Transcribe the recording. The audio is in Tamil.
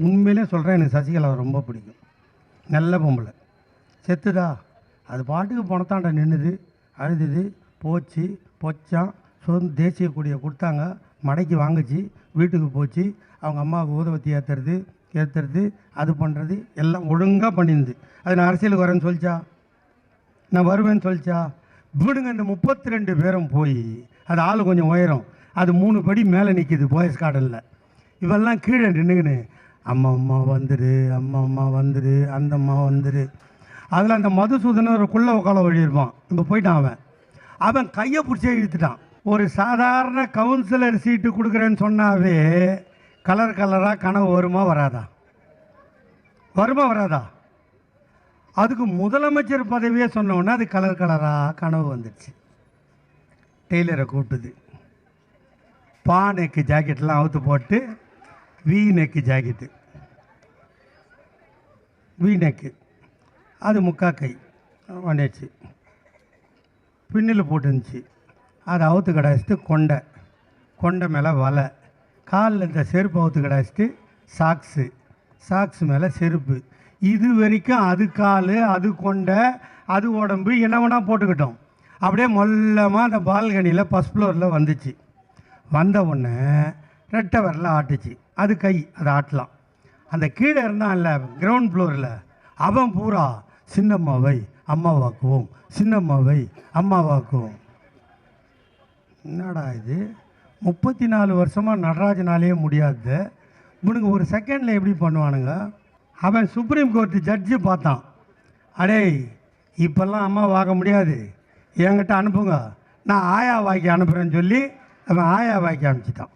உண்மையிலே சொல்கிறேன், எனக்கு சசிகலாவை ரொம்ப பிடிக்கும். நல்ல பொம்பளை. செத்துதா, அது பாட்டுக்கு பணத்தாண்ட நின்றுது, அழுதுது, போச்சு, பொச்சான், தேசிய கொடியை கொடுத்தாங்க, மடைக்கு வாங்குச்சு, வீட்டுக்கு போச்சு, அவங்க அம்மாவுக்கு ஊதவத்தி ஏற்றுறது அது பண்ணுறது எல்லாம் ஒழுங்காக பண்ணியிருந்து. அது நான் அரசியலுக்கு வரேன்னு சொல்லிச்சா, நான் வருவேன்னு சொல்லிச்சா? விடுங்க. இந்த 32 பேரும் போய் அது ஆள் கொஞ்சம் உயரம், அது 3 படி மேலே நிற்கிது போயஸ் கார்டனில். இவெல்லாம் கீழே நின்றுக்கின்னு அம்மா அம்மா வந்துடு, அம்மா அம்மா வந்துடு, அந்த அம்மா வந்துடு. அதில் அந்த மதுசூதனை ஒரு குள்ள உக்கால வழியிருப்பான். இப்போ போயிட்டான். அவன் கையை பிடிச்சே இழுத்துட்டான். ஒரு சாதாரண கவுன்சிலர் சீட்டு கொடுக்குறேன்னு சொன்னாவே கலர் கலராக கனவு வருமா வராதா? அதுக்கு முதலமைச்சர் பதவியே சொன்னோன்னா அது கலர் கலராக கனவு வந்துடுச்சு. டெய்லரை கூப்பிட்டுது, பா நெக்கு ஜாக்கெட்லாம் அவுத்து போட்டு we neck jacket, we neck அது முக்கா கை வந்துடுச்சு, பின்னில் போட்டுருந்துச்சு. அதை அவுத்து கடாச்சிட்டு கொண்டை மேலே வலை, காலில் இந்த செருப்பு அவுத்து கடாச்சிட்டு சாக்ஸு மேலே செருப்பு. இது வரைக்கும் அது கால், அது கொண்டை, அது உடம்பு என்ன வேணால் போட்டுக்கிட்டோம். அப்படியே மொல்லமாக அந்த பால்கனியில் ஃபஸ்ட் ஃப்ளோரில் வந்துச்சு. வந்த உடனே ரெட்டை விரல ஆட்டுச்சு. அது கை, அதை ஆட்டலாம். அந்த கீழே இருந்தான்ல கிரவுண்ட் ஃப்ளோரில், அவன் பூரா சின்னம்மாவை அம்மாவாக்குவோம், சின்னம்மாவை அம்மாவாக்குவோம். என்னடா இது, 34 வருஷமாக நடராஜனாலேயே முடியாது, இவனுக்கு ஒரு செகண்டில் எப்படி பண்ணுவானுங்க? அவன் சுப்ரீம் கோர்ட்டு ஜட்ஜு பார்த்தான், அடே இப்போல்லாம் அம்மா வாக்க முடியாது, என்கிட்ட அனுப்புங்க, நான் ஆயா வாக்கி அனுப்புகிறேன்னு சொல்லி அவன் ஆயா வாக்கி அனுப்பிச்சிட்டான்.